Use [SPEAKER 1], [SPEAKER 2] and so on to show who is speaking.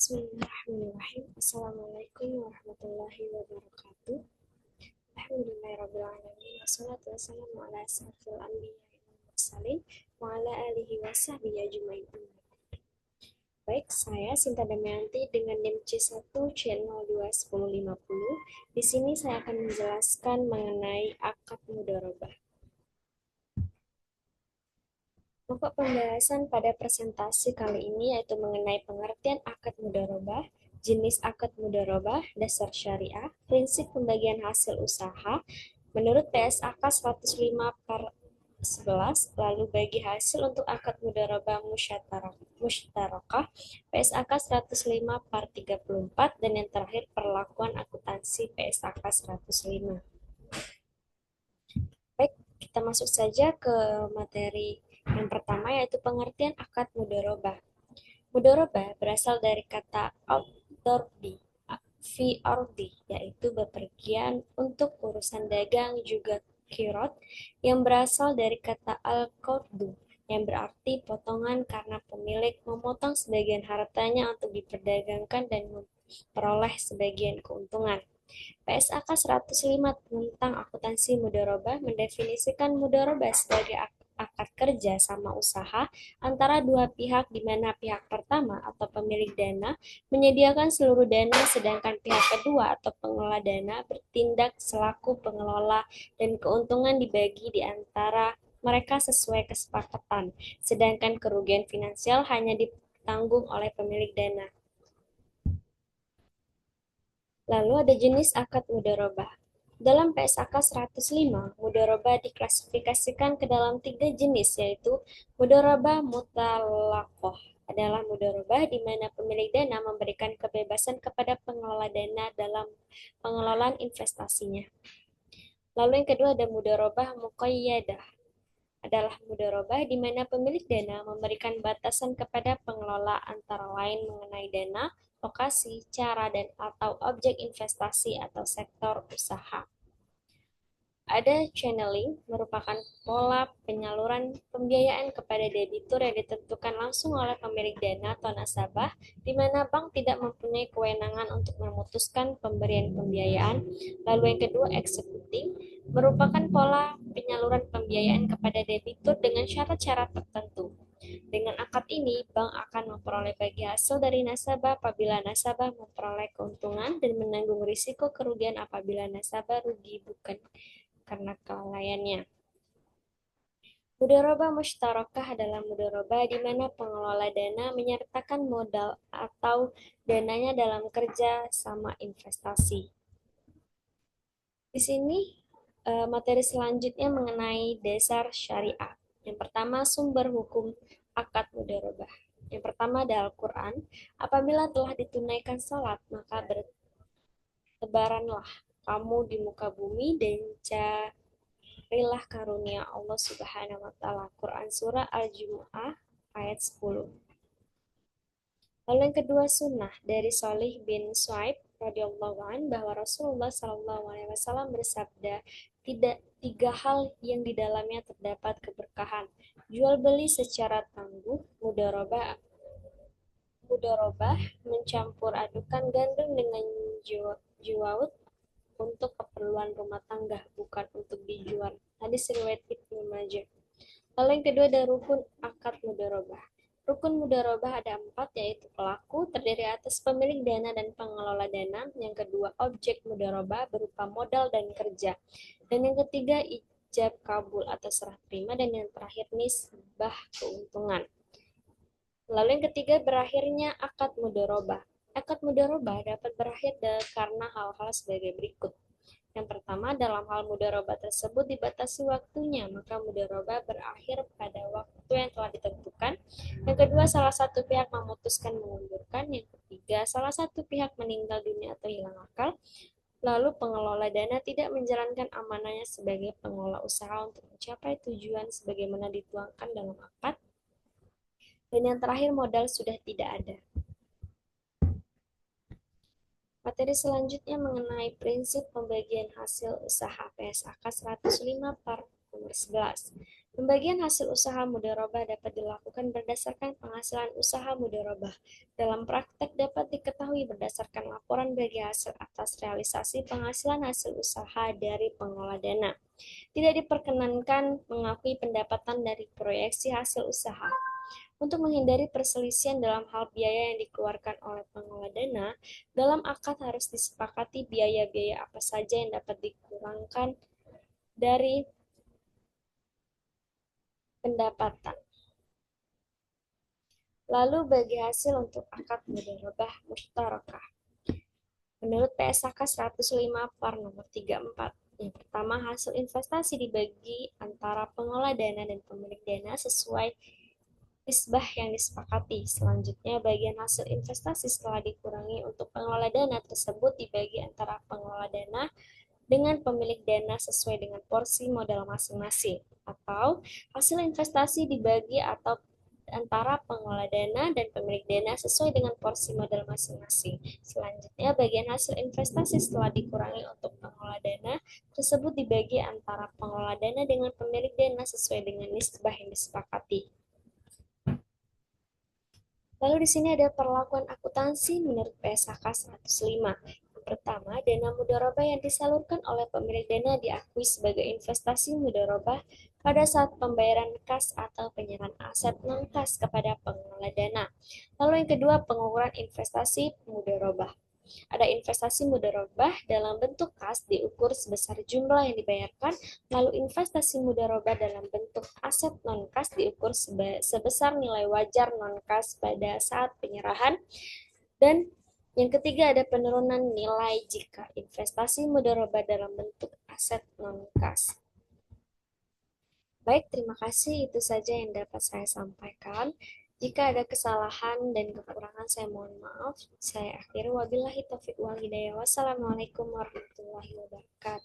[SPEAKER 1] Bismillahirrahmanirrahim. Assalamualaikum warahmatullahi wabarakatuh. Alhamdulillahirrahmanirrahim. Wassalatu wassalamu ala asrafil anbiya wal mursalin wa ala alihi wa sahbihi ajmain. Baik, saya Sinta Damayanti dengan NIM C1C021050. Di sini saya akan menjelaskan mengenai akad mudharabah. Pokok pembahasan pada presentasi kali ini yaitu mengenai pengertian akad mudharabah, jenis akad mudharabah, dasar syariah, prinsip pembagian hasil usaha, menurut PSAK 105/11, lalu bagi hasil untuk akad mudharabah musyarakah, PSAK 105/34, dan yang terakhir perlakuan akuntansi PSAK 105. Baik, kita masuk saja ke materi yang pertama yaitu pengertian akad mudharabah. Mudharabah berasal dari kata al-darbi, fi ardi, yaitu bepergian untuk urusan dagang, juga kirot yang berasal dari kata al-qardu yang berarti potongan karena pemilik memotong sebagian hartanya untuk diperdagangkan dan memperoleh sebagian keuntungan. PSAK 105 tentang akuntansi mudharabah mendefinisikan mudharabah sebagai akad kerja sama usaha antara dua pihak di mana pihak pertama atau pemilik dana menyediakan seluruh dana sedangkan pihak kedua atau pengelola dana bertindak selaku pengelola dan keuntungan dibagi di antara mereka sesuai kesepakatan, sedangkan kerugian finansial hanya ditanggung oleh pemilik dana. Lalu ada jenis akad mudharabah. Dalam PSAK 105, mudharabah diklasifikasikan ke dalam 3 jenis, yaitu mudharabah mutlaqah adalah mudharabah di mana pemilik dana memberikan kebebasan kepada pengelola dana dalam pengelolaan investasinya. Lalu yang kedua ada mudharabah muqayyadah adalah mudharabah di mana pemilik dana memberikan batasan kepada pengelola antara lain mengenai dana, lokasi, cara, dan atau objek investasi atau sektor usaha. Ada channeling, merupakan pola penyaluran pembiayaan kepada debitur yang ditentukan langsung oleh pemilik dana atau nasabah, di mana bank tidak mempunyai kewenangan untuk memutuskan pemberian pembiayaan. Lalu yang kedua, executing, merupakan pola penyaluran pembiayaan kepada debitur dengan syarat-syarat tertentu. Dengan akad ini, bank akan memperoleh bagi hasil dari nasabah apabila nasabah memperoleh keuntungan dan menanggung risiko kerugian apabila nasabah rugi bukan karena kelalaiannya. Mudharabah mushtarakah adalah mudharabah di mana pengelola dana menyertakan modal atau dananya dalam kerja sama investasi. Di sini materi selanjutnya mengenai dasar syariah. Yang pertama, sumber hukum akad mudharabah. Yang pertama ada Al-Quran. Apabila telah ditunaikan salat, maka bertebaranlah kamu di muka bumi dan carilah karunia Allah Subhanahu wa taala. Quran surah Al-Jumu'ah ayat 10. Lalu yang kedua sunnah dari Shalih bin Suaib radhiyallahu an bahwa Rasulullah Shallallahu alaihi wasallam bersabda, tidak 3 hal yang di dalamnya terdapat keberkahan: jual beli secara tangguh, mudharabah, mencampur adukan gandum dengan juwaut untuk keperluan rumah tangga, bukan untuk dijual. Hadis riwayat Ibnu Majah. Lalu yang kedua ada rukun akad mudharabah. Rukun mudharabah ada 4, yaitu pelaku, terdiri atas pemilik dana dan pengelola dana. Yang kedua, objek mudharabah berupa modal dan kerja. Dan yang ketiga, ijab kabul atau serah terima. Dan yang terakhir, nisbah keuntungan. Lalu yang ketiga, berakhirnya akad mudharabah. Akad mudharabah dapat berakhir karena hal-hal sebagai berikut. Yang pertama, dalam hal mudharabah tersebut dibatasi waktunya, maka mudharabah berakhir pada waktu yang telah ditentukan. Yang kedua, salah satu pihak memutuskan mengundurkan. Yang ketiga, salah satu pihak meninggal dunia atau hilang akal. Lalu pengelola dana tidak menjalankan amanahnya sebagai pengelola usaha untuk mencapai tujuan sebagaimana dituangkan dalam akad. Dan yang terakhir, modal sudah tidak ada. Materi selanjutnya mengenai prinsip pembagian hasil usaha PSAK 105/11. Pembagian hasil usaha mudharabah dapat dilakukan berdasarkan penghasilan usaha mudharabah. Dalam praktek dapat diketahui berdasarkan laporan bagi hasil atas realisasi penghasilan hasil usaha dari pengelola dana. Tidak diperkenankan mengakui pendapatan dari proyeksi hasil usaha. Untuk menghindari perselisihan dalam hal biaya yang dikeluarkan oleh pengelola dana, dalam akad harus disepakati biaya-biaya apa saja yang dapat dikurangkan dari pendapatan. Lalu bagi hasil untuk akad mudharabah mustarakah. Menurut PSAK 105 Par nomor 34, yang pertama, hasil investasi dibagi antara pengelola dana dan pemilik dana sesuai nisbah yang disepakati. Selanjutnya, bagian hasil investasi setelah dikurangi untuk pengelola dana tersebut dibagi antara pengelola dana dengan pemilik dana sesuai dengan porsi modal masing-masing, atau hasil investasi dibagi atau antara pengelola dana dan pemilik dana sesuai dengan porsi modal masing-masing. Selanjutnya, bagian hasil investasi setelah dikurangi untuk pengelola dana tersebut dibagi antara pengelola dana dengan pemilik dana sesuai dengan nisbah yang disepakati. Lalu di sini ada perlakuan akuntansi menurut PSAK 105. Yang pertama, dana mudharabah yang disalurkan oleh pemilik dana diakui sebagai investasi mudharabah pada saat pembayaran kas atau penyerahan aset non-kas kepada pengelola dana. Lalu yang kedua, pengukuran investasi mudharabah. Ada investasi mudharabah dalam bentuk kas diukur sebesar jumlah yang dibayarkan, lalu investasi mudharabah dalam bentuk aset non-kas diukur sebesar nilai wajar non-kas pada saat penyerahan, dan yang ketiga ada penurunan nilai jika investasi mudharabah dalam bentuk aset non-kas. Baik, terima kasih. Itu saja yang dapat saya sampaikan. Jika ada kesalahan dan kekurangan, saya mohon maaf. Saya akhiri, wabillahi taufiq wal hidayah. Wassalamualaikum warahmatullahi wabarakatuh.